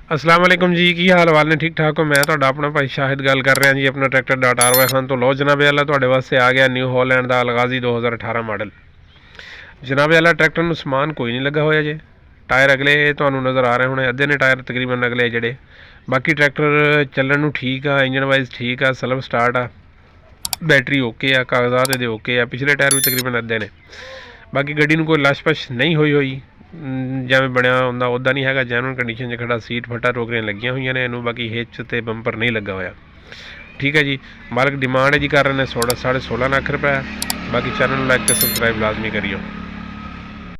अस्सलाम वालेकुम जी, की हाल वाल ने? ठीक ठाक हो? मैं तुहाडा अपना भाई शाहिद गल कर रहा जी अपना ट्रैक्टर .RY खान तो। लो जनाबे वाला तुहाडे वास्ते आ गया न्यू हॉलैंड का अलगाजी 2018 मॉडल। जनाबे वाला ट्रैक्टर में समान कोई नहीं लगा होया जे। टायर अगले तुहानू नज़र आ रहे होने, अद्धे ने टायर तकरीबन अगले जड़े। बाकी ट्रैक्टर चलण नू ठीक आ, इंजन वाइज ठीक आ, सेल्फ स्टार्ट आ, बैटरी ओके आ, कागजात इहदे ओके आ, पिछले टायर भी तकरीबन अद्धे ने। बाकी गड्डी नू कोई लश पश नहीं होई जिवें बनया हुंदा उदा नहीं हैगा, जैनुअन कंडीशन च खड़ा। सीट फटा टोकरियां लगियां हुई ने इनू, बाकी हिच ते बंपर नहीं लगा होया। ठीक है जी, मालक डिमांड है जी कर रहे हैं 16.5 लाख रुपये। बाकी चैनल लाइक ते सबसक्राइब लाजमी करियो।